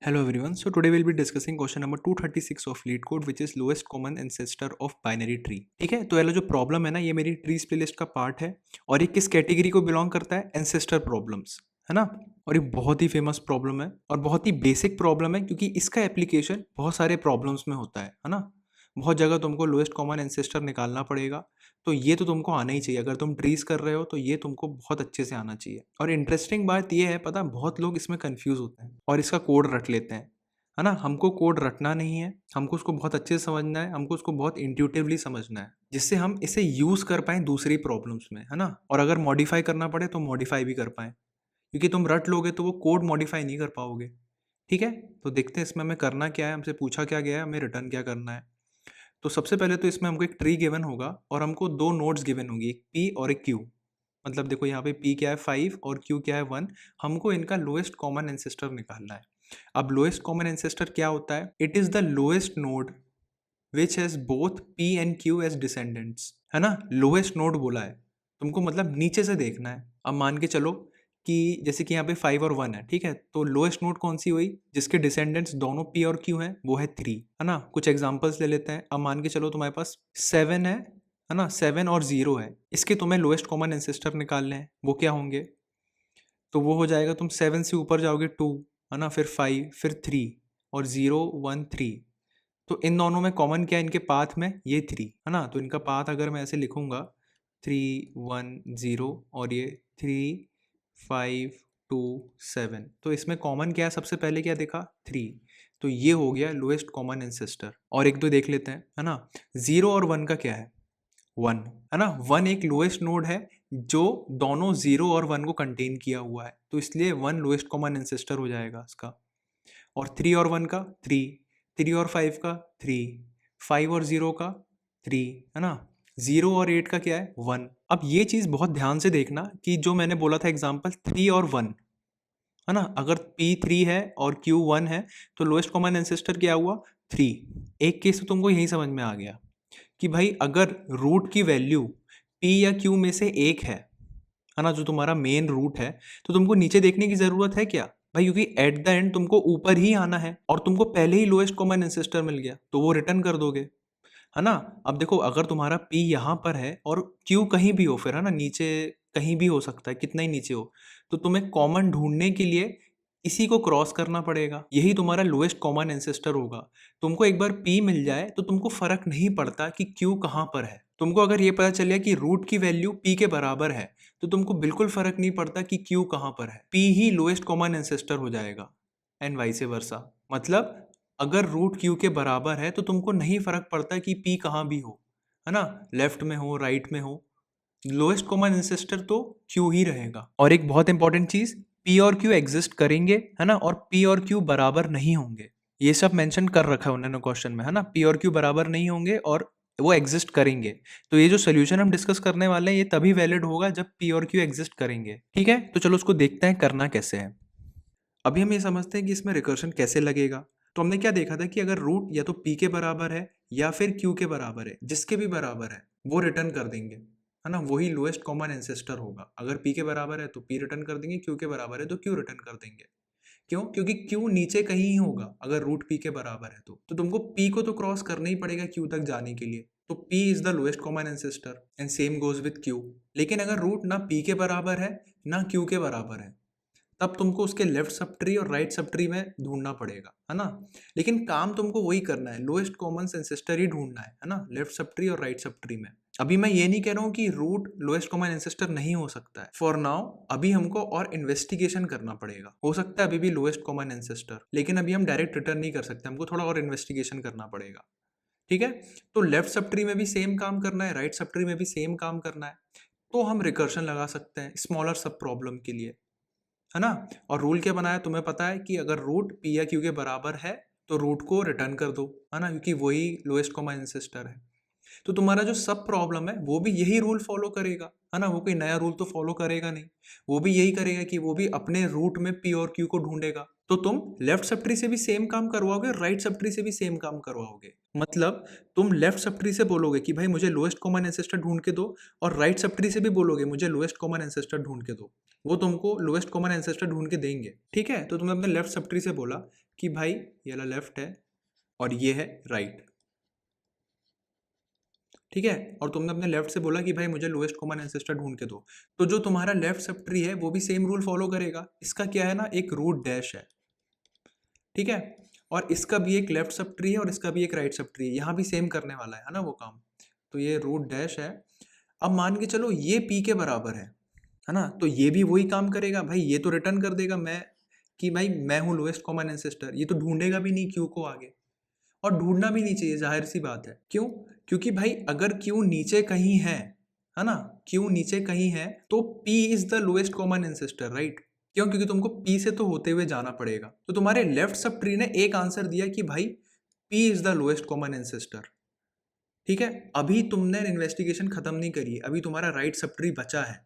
Hello everyone. So today we'll be discussing question number 236 of LeetCode code which is lowest common ancestor of binary tree. ठीक है, तो ये जो problem है ना, ये मेरी ट्रीज प्लेलिस्ट का पार्ट है और ये किस कैटेगरी को बिलोंग करता है? एंसेस्टर प्रॉब्लम्स, है ना। और ये बहुत ही फेमस प्रॉब्लम है और बहुत ही बेसिक प्रॉब्लम है क्योंकि इसका एप्लीकेशन बहुत सारे प्रॉब्लम्स में होता है ना। बहुत जगह तुमको लोएस्ट कॉमन एंसेस्टर निकालना पड़ेगा, तो ये तो तुमको आना ही चाहिए। अगर तुम ट्रीज कर रहे हो तो ये तुमको बहुत अच्छे से आना चाहिए। और इंटरेस्टिंग बात ये है, पता, बहुत लोग इसमें कंफ्यूज होते हैं और इसका कोड रट लेते हैं, है ना। हमको कोड रटना नहीं है, हमको उसको बहुत अच्छे से समझना है, हमको उसको बहुत इंट्यूटिवली समझना है, जिससे हम इसे यूज कर पाएं दूसरी प्रॉब्लम्स में, है ना। और अगर मॉडिफाई करना पड़े तो मॉडिफाई भी कर पाएं, क्योंकि तुम रट लोगे तो वो कोड मॉडिफाई नहीं कर पाओगे। ठीक है, तो देखते हैं इसमें हमें करना क्या है, हमसे पूछा क्या गया है, हमें रिटर्न क्या करना है। तो सबसे पहले तो इसमें हमको एक ट्री गिवन होगा और हमको दो नोड्स गिवन होंगी, एक पी और एक क्यू। मतलब देखो यहाँ पे पी क्या है 5 और क्यू क्या है 1। हमको इनका लोएस्ट कॉमन एंसेस्टर निकालना है। अब लोएस्ट कॉमन एंसेस्टर क्या होता है? It is the lowest node which has both P and Q as descendants, है ना। लोएस्ट नोड बोला है, तुमको मतलब नीचे से देखना है। अब मान के चलो कि जैसे कि यहाँ पे 5 और 1 है, ठीक है, तो लोएस्ट नोड कौन सी हुई? जिसके डिसेंडेंट्स दोनों पी और क्यू हैं, वो है 3, है ना। कुछ एग्जांपल्स ले लेते हैं। अब मान के चलो तुम्हारे पास 7 है ना, 7 और 0 है, इसके तुम्हें लोएस्ट कॉमन एंसेस्टर निकालने हैं। वो क्या होंगे? तो वो हो जाएगा, तुम 7 से ऊपर जाओगे 2, है ना, फिर 5, फिर 3 और 0 1 3। तो इन दोनों में कॉमन क्या है इनके पाथ में? ये 3, है ना। तो इनका पाथ अगर मैं ऐसे लिखूंगा 3 1 0 और ये 3 5 2 7, तो इसमें कॉमन क्या है? सबसे पहले क्या देखा? 3। तो ये हो गया लोएस्ट कॉमन एंसेस्टर। और एक दो देख लेते हैं, है ना। 0 और 1 का क्या है? 1, है ना। 1 एक लोएस्ट नोड है जो दोनों 0 और 1 को कंटेन किया हुआ है, तो इसलिए 1 लोएस्ट कॉमन एंसेस्टर हो जाएगा इसका। और 3 और 1 का 3, 3 और 5 का 3, 5 और 0 का 3, है ना। 0 और 8 का क्या है? 1। अब ये चीज़ बहुत ध्यान से देखना कि जो मैंने बोला था एग्जाम्पल 3 और 1, है ना, अगर पी 3 है और क्यू 1 है तो लोएस्ट कॉमन एंसेस्टर क्या हुआ? 3। एक केस तो तुमको यही समझ में आ गया कि भाई अगर रूट की वैल्यू पी या क्यू में से एक है ना, जो तुम्हारा मेन रूट है, तो तुमको नीचे देखने की जरूरत है क्या भाई? क्योंकि एट द एंड तुमको ऊपर ही आना है और तुमको पहले ही लोएस्ट कॉमन एंसेस्टर मिल गया, तो वो रिटर्न कर दोगे, है ना। अब देखो, अगर तुम्हारा P यहाँ पर है और Q कहीं भी हो, फिर है ना, नीचे कहीं भी हो सकता है, कितना ही नीचे हो, तो तुम्हें कॉमन ढूंढने के लिए इसी को क्रॉस करना पड़ेगा। यही तुम्हारा लोएस्ट कॉमन एंसेस्टर होगा। तुमको एक बार P मिल जाए तो तुमको फर्क नहीं पड़ता कि Q कहाँ पर है। तुमको अगर ये पता चल गया कि रूट की वैल्यू P के बराबर है, तो तुमको बिल्कुल फर्क नहीं पड़ता कि Q कहाँ पर है। P ही लोएस्ट कॉमन एंसेस्टर हो जाएगा एंड वाइस वर्सा। मतलब अगर रूट क्यू के बराबर है तो तुमको नहीं फर्क पड़ता कि पी कहाँ भी हो, है ना, लेफ्ट में हो राइट में हो, लोएस्ट कॉमन एंसेस्टर तो क्यू ही रहेगा। और एक बहुत इंपॉर्टेंट चीज, पी और क्यू एग्जिस्ट करेंगे, है ना, और पी और क्यू बराबर नहीं होंगे। ये सब मेंशन कर रखा है उन्होंने क्वेश्चन में, है ना। पी और क्यू बराबर नहीं होंगे और वो एग्जिस्ट करेंगे। तो ये जो सोल्यूशन हम डिस्कस करने वाले हैं ये तभी वैलिड होगा जब पी और क्यू एग्जिस्ट करेंगे। ठीक है, तो चलो उसको देखते हैं करना कैसे है। अभी हम ये समझते हैं कि इसमें रिकर्शन कैसे लगेगा। तो हमने क्या देखा था कि अगर रूट या तो p के बराबर है या फिर q के बराबर है, जिसके भी बराबर है वो रिटर्न कर देंगे, है ना। वही लोएस्ट कॉमन एंसेस्टर होगा। अगर p के बराबर है तो p रिटर्न कर देंगे, q के बराबर है तो q रिटर्न कर देंगे। क्यों? क्योंकि q नीचे कहीं ही होगा अगर रूट p के बराबर है तो तुमको p को तो क्रॉस करना ही पड़ेगा q तक जाने के लिए। तो p is the lowest common ancestor and same goes with q। लेकिन अगर रूट ना p के बराबर है ना q के बराबर है, तब तुमको उसके लेफ्ट सब ट्री और राइट सब ट्री में ढूंढना पड़ेगा, है ना। लेकिन काम तुमको वही करना है, लोएस्ट कॉमन एंसेस्टर ही ढूंढना है ना, लेफ्ट सब ट्री और राइट सब ट्री में। अभी मैं ये नहीं कह रहा हूँ कि रूट लोएस्ट कॉमन एंसेस्टर नहीं हो सकता है। फॉर नाउ अभी हमको और इन्वेस्टिगेशन करना पड़ेगा। हो सकता है अभी भी लोएस्ट कॉमन एंसेस्टर, लेकिन अभी हम डायरेक्ट रिटर्न नहीं कर सकते, हमको थोड़ा और इन्वेस्टिगेशन करना पड़ेगा। ठीक है, तो लेफ्ट सब ट्री में भी सेम काम करना है, राइट सब ट्री में भी सेम काम करना है। तो हम रिकर्शन लगा सकते हैं स्मॉलर सब प्रॉब्लम के लिए, है ना। और रूल क्या बनाया तुम्हें पता है कि अगर रूट पी या क्यू के बराबर है तो रूट को रिटर्न कर दो, है ना, क्योंकि वही लोएस्ट कॉमन एंसेस्टर है। तो तुम्हारा जो सब प्रॉब्लम है वो भी यही रूल फॉलो करेगा, है ना। वो कोई नया रूल तो फॉलो करेगा नहीं, वो भी यही करेगा कि वो भी अपने रूट में पी और क्यू को ढूंढेगा। तो तुम लेफ्ट सब ट्री से भी सेम काम करवाओगे, राइट सब ट्री से भी सेम काम करवाओगे। मतलब तुम लेफ्ट सब ट्री से बोलोगे कि भाई मुझे लोएस्ट कॉमन एंसेस्टर ढूंढ के दो, और राइट सब ट्री से भी बोलोगे मुझे लोएस्ट कॉमन एंसेस्टर ढूंढ के दो। वो तुमको लोएस्ट कॉमन एंसेस्टर ढूंढ के देंगे। ठीक है, तो तुमने अपने लेफ्ट सब ट्री से बोला कि भाई ये वाला लेफ्ट है और ये है राइट, ठीक है। और तुमने अपने लेफ्ट से बोला कि भाई मुझे लोएस्ट कॉमन एंसेस्टर ढूंढ के दो, तो जो तुम्हारा लेफ्ट सब ट्री है वो भी सेम रूल फॉलो करेगा। इसका क्या है ना, एक रूट डैश है, ठीक है। और इसका भी एक लेफ्ट सब ट्री है और इसका भी एक राइट सब ट्री है, यहाँ भी सेम करने वाला है ना वो काम। तो ये रूट डैश है। अब मान के चलो ये पी के बराबर है ना, तो ये भी वही काम करेगा भाई, ये तो रिटर्न कर देगा मैं कि भाई मैं हूँ लोएस्ट कॉमन एंसेस्टर। ये तो ढूंढेगा भी नहीं क्यू को आगे, और ढूंढना भी नहीं चाहिए, जाहिर सी बात है। क्यों? क्योंकि भाई अगर क्यू नीचे कहीं है ना, क्यू नीचे कहीं है तो P is the lowest common ancestor, right. क्यों? क्योंकि तुमको पी से तो होते हुए जाना पड़ेगा। तो तुम्हारे लेफ्ट सब ट्री ने एक आंसर दिया कि भाई P is the lowest common ancestor, ठीक है। अभी तुमने इन्वेस्टिगेशन खत्म नहीं करी, अभी तुम्हारा राइट सब ट्री बचा है,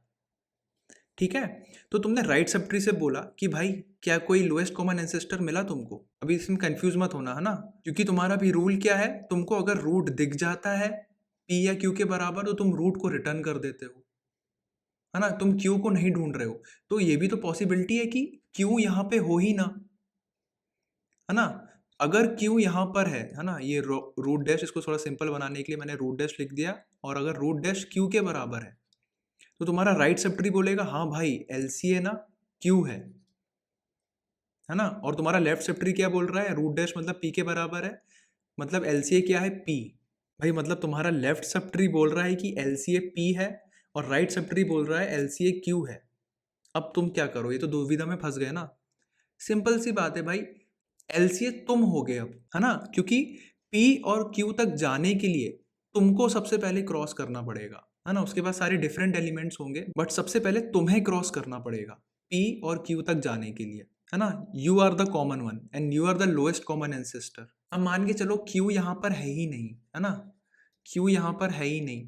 ठीक है। तो तुमने राइट सब ट्री से बोला कि भाई क्या कोई लोएस्ट कॉमन एंसेस्टर मिला तुमको। अभी इसमें कंफ्यूज मत होना, है ना, क्योंकि तुम्हारा भी रूल क्या है, तुमको अगर रूट दिख जाता है पी या क्यू के बराबर तो तुम रूट को रिटर्न कर देते हो, है ना, तुम क्यू को नहीं ढूंढ रहे हो। तो ये भी तो पॉसिबिलिटी है कि क्यू यहाँ पे हो ही ना, है ना। अगर क्यू यहाँ पर है ना, ये रूट डैश, इसको थोड़ा सिंपल बनाने के लिए मैंने रूट डैश लिख दिया, और अगर रूट डैश क्यू के बराबर है तो तुम्हारा राइट सब ट्री बोलेगा हाँ भाई एलसीए ना क्यू है ना। और तुम्हारा लेफ्ट सब ट्री क्या बोल रहा है, रूट डैश मतलब पी के बराबर है, मतलब एलसीए क्या है, पी। भाई मतलब तुम्हारा लेफ्ट सब ट्री बोल रहा है कि एलसीए पी है और राइट सब ट्री बोल रहा है एलसीए क्यू है। अब तुम क्या करो, ये तो दुविधा में फंस गए ना। सिंपल सी बात है भाई, एलसीए तुम हो गए अब, है ना, क्योंकि पी और क्यू तक जाने के लिए तुमको सबसे पहले क्रॉस करना पड़ेगा, है ना। उसके बाद सारे डिफरेंट एलिमेंट्स होंगे, बट सबसे पहले तुम्हें क्रॉस करना पड़ेगा पी और क्यू तक जाने के लिए, है ना। You are the common one and you are the lowest common ancestor. अब मान के चलो क्यू यहाँ पर है ही नहीं, है ना, क्यू यहाँ पर है ही नहीं,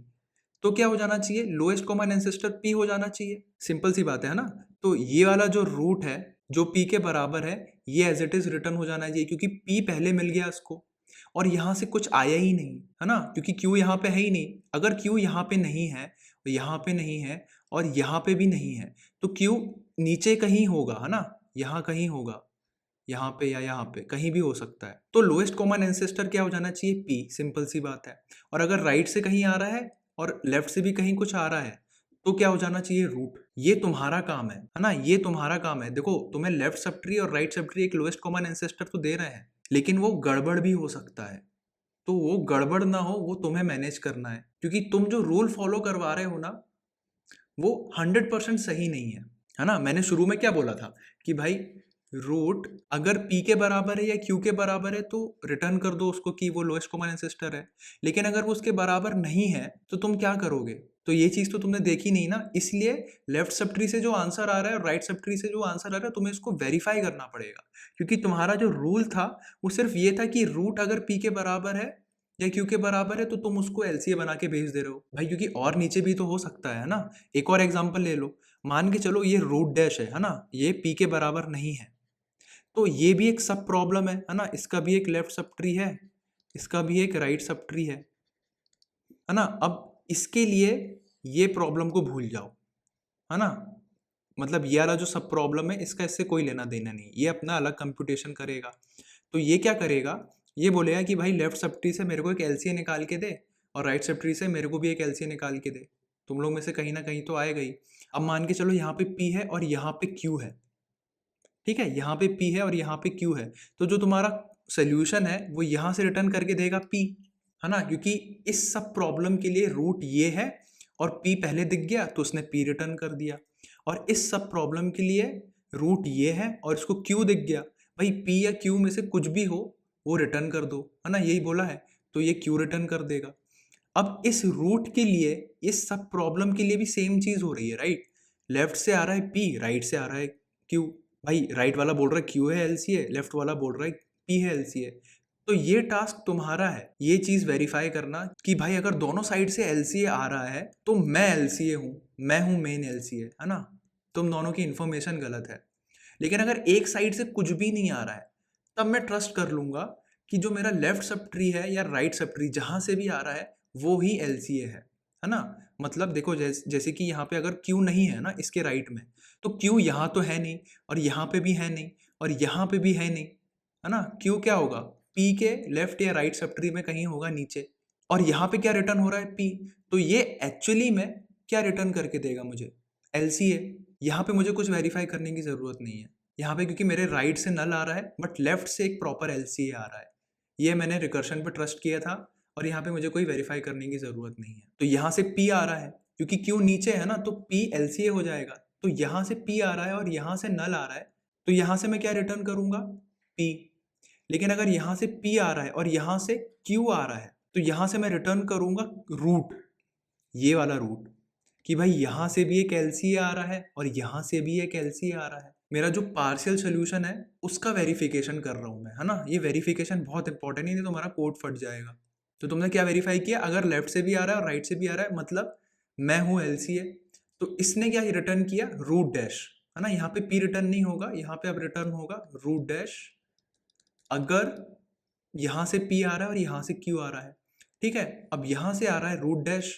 तो क्या हो जाना चाहिए, लोएस्ट कॉमन एंसेस्टर पी हो जाना चाहिए। सिंपल सी बात है ना। तो ये वाला जो रूट है जो पी के बराबर है, ये एज इट इज रिटर्न हो जाना चाहिए, क्योंकि पी पहले मिल गया इसको और यहाँ से कुछ आया ही नहीं, है ना, क्योंकि क्यू यहाँ पे है ही नहीं। अगर क्यू यहाँ पे नहीं है, यहाँ पे नहीं है और यहाँ पे भी नहीं है, तो क्यू नीचे कहीं होगा, है ना, यहाँ कहीं होगा, यहाँ पे या यहाँ पे कहीं भी हो सकता है। तो लोएस्ट कॉमन एंसेस्टर क्या हो जाना चाहिए, पी, सिंपल सी बात है। और अगर राइट से कहीं आ रहा है और लेफ्ट से भी कहीं कुछ आ रहा है तो क्या हो जाना चाहिए, रूट। ये तुम्हारा काम है ना, ये तुम्हारा काम है। देखो तुम्हें लेफ्ट सब ट्री और राइट सब ट्री एक लोएस्ट कॉमन एंसेस्टर तो दे रहे हैं, लेकिन वो गड़बड़ भी हो सकता है। तो वो गड़बड़ ना हो वो तुम्हें मैनेज करना है, क्योंकि तुम जो रूल फॉलो करवा रहे हो ना वो 100% सही नहीं है ना। मैंने शुरू में क्या बोला था कि भाई रूट अगर p के बराबर है या q के बराबर है तो रिटर्न कर दो उसको कि वो लोएस्ट कॉमन एंसेस्टर है, लेकिन अगर वो उसके बराबर नहीं है तो तुम क्या करोगे। तो ये चीज तो तुमने देखी नहीं ना, इसलिए लेफ्ट सब ट्री से जो आंसर आ रहा है और राइट सब ट्री से जो आंसर आ रहा है तुम्हें इसको वेरीफाई करना पड़ेगा, क्योंकि तुम्हारा जो रूल था वो सिर्फ ये था कि रूट अगर p के बराबर है या क्यू के बराबर है तो तुम उसको एलसीए बना के भेज दे रहे हो भाई, क्योंकि और नीचे भी तो हो सकता है ना। एक और एग्जांपल ले लो, मान के चलो ये रूट डैश है ना, ये पी के बराबर नहीं है, तो ये भी एक सब प्रॉब्लम है ना। इसका भी एक लेफ्ट सब ट्री है, इसका भी एक राइट सब ट्री है ना। अब इसके लिए ये प्रॉब्लम को भूल जाओ, है ना, मतलब ये वाला जो सब प्रॉब्लम है इसका इससे कोई लेना देना नहीं, ये अपना अलग कंप्यूटेशन करेगा। तो ये क्या करेगा, ये बोलेगा कि भाई लेफ्ट सब ट्री से मेरे को एक एलसीए निकाल के दे और राइट सब ट्री से मेरे को भी एक एलसीए निकाल के दे। तुम लोग में से कहीं ना कहीं तो आएगा ही। अब मान के चलो यहाँ पे पी है और यहाँ पे क्यू है, ठीक है, यहाँ पे पी है और यहाँ पे क्यू है, तो जो तुम्हारा सोल्यूशन है वो यहाँ से रिटर्न करके देगा पी, है ना, क्योंकि इस सब प्रॉब्लम के लिए रूट ये है और पी पहले दिख गया तो उसने पी रिटर्न कर दिया। और इस सब प्रॉब्लम के लिए रूट ये है और इसको क्यू दिख गया, भाई पी या क्यू में से कुछ भी हो वो रिटर्न कर दो, है ना, यही बोला है, तो ये क्यू रिटर्न कर देगा। अब इस रूट के लिए इस सब प्रॉब्लम के लिए भी सेम चीज हो रही है, राइट। लेफ्ट से आ रहा है पी, राइट से आ रहा है क्यू। भाई राइट वाला बोल रहा है क्यू है एलसीए, लेफ्ट वाला बोल रहा है पी है एलसीए। तो ये टास्क तुम्हारा है, ये चीज वेरीफाई करना कि भाई अगर दोनों साइड से एलसीए आ रहा है तो मैं एलसीए हूँ, मैं हूँ मेन एलसीए, है ना। तुम दोनों की इंफॉर्मेशन गलत है। लेकिन अगर एक साइड से कुछ भी नहीं आ रहा है तब मैं ट्रस्ट कर लूंगा कि जो मेरा लेफ्ट सब ट्री है या राइट सब ट्री जहां से भी आ रहा है वो ही एलसीए है ना। मतलब देखो जैसे कि यहाँ पे अगर क्यू नहीं है ना इसके राइट में, तो क्यू यहाँ तो है नहीं और यहाँ पे भी है नहीं और यहाँ पे भी है नहीं, है ना। क्यू क्या होगा, पी के लेफ्ट या राइट सब ट्री में कहीं होगा नीचे, और यहाँ पे क्या रिटर्न हो रहा है, पी। तो ये एक्चुअली में क्या रिटर्न करके देगा मुझे, एलसीए। यहाँ पे मुझे कुछ वेरीफाई करने की जरूरत नहीं है यहाँ पे, क्योंकि मेरे राइट से नल आ रहा है बट लेफ्ट से एक प्रॉपर एलसीए आ रहा है। ये मैंने रिकर्शन पे ट्रस्ट किया था, और यहाँ पे मुझे कोई वेरीफाई करने की जरूरत नहीं है। तो यहाँ से पी आ रहा है, क्योंकि क्यू नीचे है ना, तो पी एलसीए हो जाएगा। तो यहाँ से पी आ रहा है और यहाँ से नल आ रहा है, तो यहाँ से मैं क्या रिटर्न करूंगा, पी। लेकिन अगर यहाँ से पी आ रहा है और यहाँ से क्यू आ रहा है, तो यहाँ से मैं रिटर्न करूंगा रूट, ये वाला रूट, कि भाई यहाँ से भी एक एलसीए आ रहा है और यहाँ से भी एक एलसीए आ रहा है। मेरा जो पार्शियल सोल्यूशन है उसका वेरिफिकेशन कर रहा हूँ मैं, है ना। ये वेरिफिकेशन बहुत इंपॉर्टेंट है, नहीं तो तुम्हारा कोड फट जाएगा। तो तुमने क्या वेरीफाई किया, अगर लेफ्ट से भी आ रहा है और राइट से भी आ रहा है, मतलब मैं हूँ एलसीए। तो इसने क्या रिटर्न किया, रूट डैश, है ना। यहाँ पे पी रिटर्न नहीं होगा, यहाँ पे अब रिटर्न होगा रूट डैश, अगर यहाँ से पी आ रहा है और यहाँ से क्यू आ रहा है। ठीक है, अब यहाँ से आ रहा है रूट डैश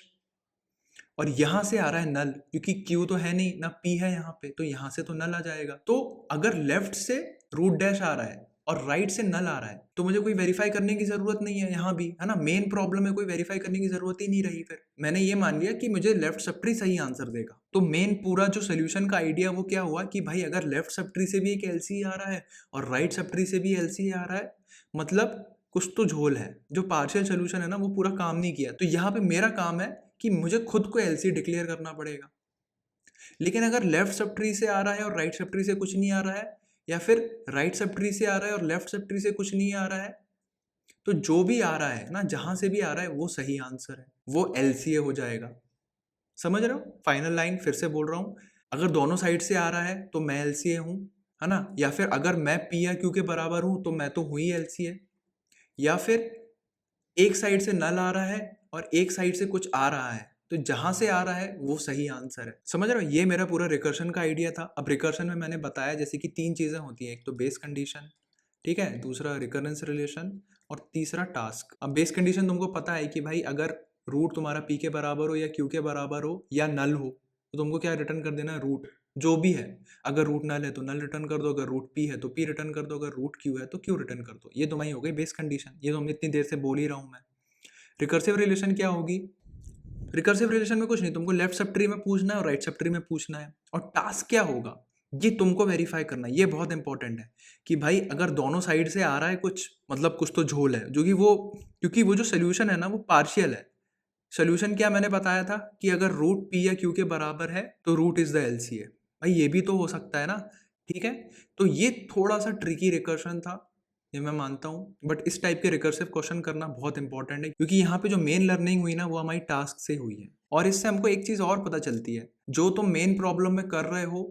और यहाँ से आ रहा है नल, क्योंकि क्यू तो है नहीं ना, पी है यहाँ पे, तो यहाँ से तो नल आ जाएगा। तो अगर लेफ्ट से रूट डैश आ रहा है और राइट से नल आ रहा है, तो मुझे कोई वेरीफाई करने की जरूरत नहीं है यहाँ भी, है ना। मेन प्रॉब्लम में कोई वेरीफाई करने की जरूरत ही नहीं रही। फिर मैंने ये मान लिया कि मुझे लेफ्ट सब ट्री सही आंसर देगा। तो मेन पूरा जो सोल्यूशन का आइडिया वो क्या हुआ कि भाई अगर लेफ्ट सब ट्री से भी एक एलसी आ रहा है और राइट सब ट्री से भी एलसी आ रहा है, मतलब कुछ तो झोल है। जो पार्शियल सोल्यूशन है ना, वो पूरा काम नहीं किया। तो यहाँ पे मेरा काम है कि मुझे खुद को एलसी डिक्लेयर करना पड़ेगा। लेकिन अगर लेफ्ट सब ट्री से आ रहा है और राइट सब ट्री से कुछ नहीं आ रहा है, या फिर राइट सब ट्री से आ रहा है और लेफ्ट सब ट्री से कुछ नहीं आ रहा है, तो जो भी आ रहा है ना, जहां से भी आ रहा है वो सही आंसर है, वो एलसीए हो जाएगा। समझ रहे हो, फाइनल लाइन फिर से बोल रहा हूं, अगर दोनों साइड से आ रहा है तो मैं एलसीए हूं, है ना। या फिर अगर मैं पी या क्यू के बराबर हूं तो मैं तो हूं ही एलसीए। या फिर एक साइड से नल आ रहा है और एक साइड से कुछ आ रहा है, तो जहां से आ रहा है वो सही आंसर है। समझ रहे हो, ये मेरा पूरा रिकर्शन का आइडिया था। अब रिकर्शन में मैंने बताया जैसे कि तीन चीजें होती हैं, एक तो बेस कंडीशन, ठीक है, दूसरा रिकरेंस रिलेशन, और तीसरा टास्क। अब बेस कंडीशन तुमको पता है कि भाई अगर रूट तुम्हारा पी के बराबर हो या क्यू के बराबर हो या नल हो, तो तुमको क्या रिटर्न कर देना है, रूट जो भी है। अगर रूट नल है तो नल रिटर्न कर दो, अगर रूट पी है तो पी रिटर्न कर दो, अगर रूट क्यू है तो क्यू रिटर्न कर दो। ये तुम्हारी हो गई बेस कंडीशन, ये तो मैं इतनी देर से बोल ही रहा हूँ मैं। रिकर्सिव रिलेशन क्या होगी, रिकर्सिव रिलेशन में कुछ नहीं, तुमको लेफ्ट सब ट्री में पूछना है और राइट सब ट्री में पूछना है। और टास्क क्या होगा, ये तुमको वेरीफाई करना है। ये बहुत इंपॉर्टेंट है कि भाई अगर दोनों साइड से आ रहा है कुछ, मतलब कुछ तो झोल है, जो कि वो, क्योंकि वो जो सोल्यूशन है ना वो पार्शियल है। सोल्यूशन क्या मैंने बताया था कि अगर रूट पी या क्यू के बराबर है तो रूट इज द एलसीए। भाई ये भी तो हो सकता है ना, ठीक है। तो ये थोड़ा सा ट्रिकी रिकर्शन था, ये मैं मानता हूँ, बट इस टाइप के रिकर्सिव क्वेश्चन करना बहुत इंपॉर्टेंट है, क्योंकि यहाँ पे जो मेन लर्निंग हुई ना वो हमारी टास्क से हुई है। और इससे हमको एक चीज और पता चलती है, जो तुम मेन प्रॉब्लम में कर रहे हो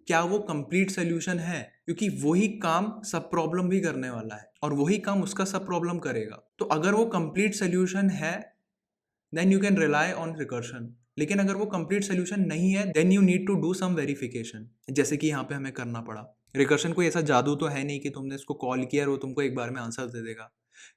क्या वो कंप्लीट सोल्यूशन है, क्योंकि वही काम सब प्रॉब्लम भी करने वाला है और वही काम उसका सब प्रॉब्लम करेगा। तो अगर वो कंप्लीट सोल्यूशन है then you can rely on recursion. लेकिन अगर वो कंप्लीट सोल्यूशन नहीं है then you need to do some verification, जैसे कि यहाँ पे हमें करना पड़ा। रिकर्शन कोई ऐसा जादू तो है नहीं कि तुमने इसको कॉल किया और वो तुमको एक बार में आंसर दे देगा।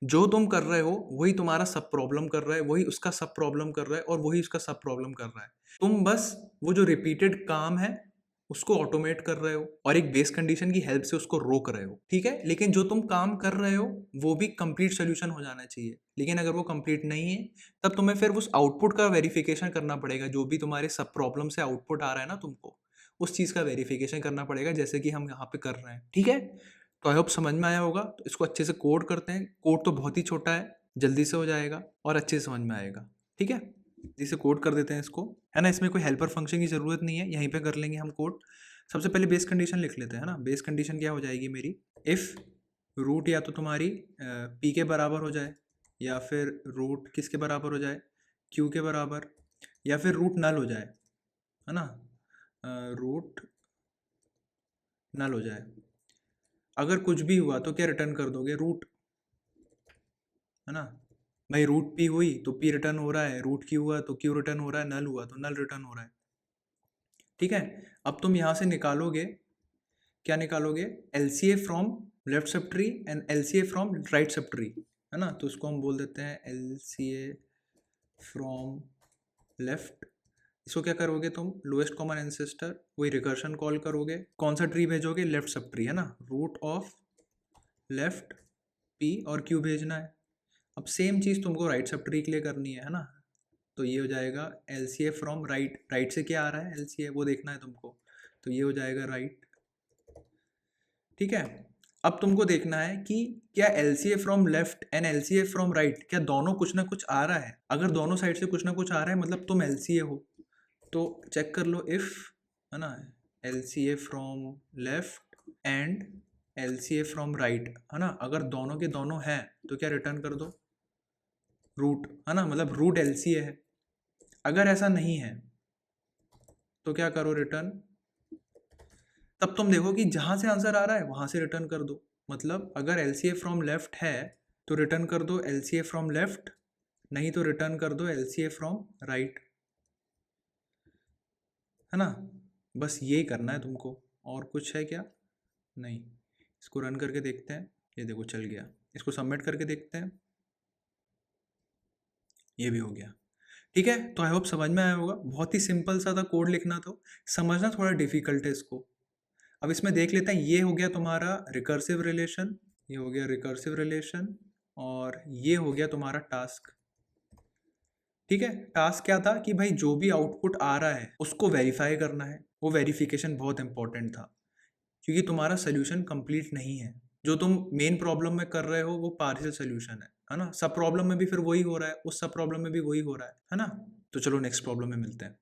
जो तुम कर रहे हो वही तुम्हारा सब प्रॉब्लम कर रहा है, वही उसका सब प्रॉब्लम कर रहा है और वही उसका सब प्रॉब्लम कर रहा है। तुम बस वो जो रिपीटेड काम है उसको ऑटोमेट कर रहे हो और एक बेस कंडीशन की हेल्प से उसको रोक रहे हो, ठीक है। लेकिन जो तुम काम कर रहे हो वो भी कंप्लीट सोल्यूशन हो जाना चाहिए। लेकिन अगर वो कंप्लीट नहीं है तब तुम्हें फिर उस आउटपुट का वेरिफिकेशन करना पड़ेगा, जो भी तुम्हारे सब प्रॉब्लम से आउटपुट आ रहा है ना, तुमको उस चीज़ का वेरिफिकेशन करना पड़ेगा, जैसे कि हम यहाँ पे कर रहे हैं, ठीक है। तो आई होप समझ में आया होगा। तो इसको अच्छे से कोड करते हैं। कोड तो बहुत ही छोटा है, जल्दी से हो जाएगा और अच्छे से समझ में आएगा, ठीक है। जैसे कोड कर देते हैं इसको, है ना। इसमें कोई हेल्पर फंक्शन की ज़रूरत नहीं है, यहीं पे कर लेंगे हम कोड। सबसे पहले बेस कंडीशन लिख लेते हैं, है ना। बेस कंडीशन क्या हो जाएगी मेरी, इफ़ रूट या तो तुम्हारी पी के बराबर हो जाए, या फिर रूट किसके बराबर हो जाए, क्यू के बराबर, या फिर रूट नल हो जाए, है ना। रूट नल हो जाए। अगर कुछ भी हुआ तो क्या रिटर्न कर दोगे, रूट, है ना। भाई रूट पी हुई तो पी रिटर्न हो रहा है, रूट क्यू हुआ तो क्यू रिटर्न हो रहा है, नल हुआ तो नल रिटर्न हो रहा है, ठीक है। अब तुम यहाँ से निकालोगे, क्या निकालोगे, LCA from left sub tree and LCA from right sub tree, है ना। तो उसको हम बोल देते हैं एलसीए फ्रॉम लेफ्ट। इसको क्या करोगे तुम, लोएस्ट कॉमन एंसेस्टर, वही रिकर्शन कॉल करोगे, कौन सा ट्री भेजोगे, लेफ्ट सब ट्री, है ना। रूट ऑफ लेफ्ट पी और क्यू भेजना है। अब सेम चीज़ तुमको राइट सब ट्री के लिए करनी है ना। तो ये हो जाएगा L C A from right, right से क्या आ रहा है एल सी ए वो देखना है तुमको, तो ये हो जाएगा राइट। ठीक है, अब तुमको देखना है कि क्या L C A from left and L C A from right क्या दोनों कुछ ना कुछ आ रहा है। अगर दोनों साइड से कुछ ना कुछ आ रहा है मतलब तुम एल सी ए हो। तो चेक कर लो इफ़, है ना, L C A from left and L C A from right, है ना, अगर दोनों के दोनों हैं तो क्या रिटर्न कर दो रूट, है ना, मतलब रूट एल सी ए है। अगर ऐसा नहीं है तो क्या करो रिटर्न, तब तुम देखो कि जहां से आंसर आ रहा है वहां से रिटर्न कर दो। मतलब अगर L C A from left है तो रिटर्न कर दो L C A from left, नहीं तो रिटर्न कर दो L C A from right, है ना। बस यही करना है तुमको, और कुछ है क्या नहीं। इसको रन करके देखते हैं, ये देखो चल गया। इसको सबमिट करके देखते हैं, ये भी हो गया। ठीक है, तो आई होप समझ में आया होगा। बहुत ही सिंपल सा था कोड लिखना, तो समझना थोड़ा डिफिकल्ट है इसको। अब इसमें देख लेते हैं, ये हो गया तुम्हारा रिकर्सिव रिलेशन, ये हो गया रिकर्सिव रिलेशन, और ये हो गया तुम्हारा टास्क। ठीक है, टास्क क्या था कि भाई जो भी आउटपुट आ रहा है उसको वेरीफाई करना है। वो वेरिफिकेशन बहुत इंपॉर्टेंट था, क्योंकि तुम्हारा सोल्यूशन कंप्लीट नहीं है। जो तुम मेन प्रॉब्लम में कर रहे हो वो पार्शियल सोल्यूशन है ना। सब प्रॉब्लम में भी फिर वही हो रहा है, उस सब प्रॉब्लम में भी वही हो रहा है ना। तो चलो नेक्स्ट प्रॉब्लम में मिलते हैं।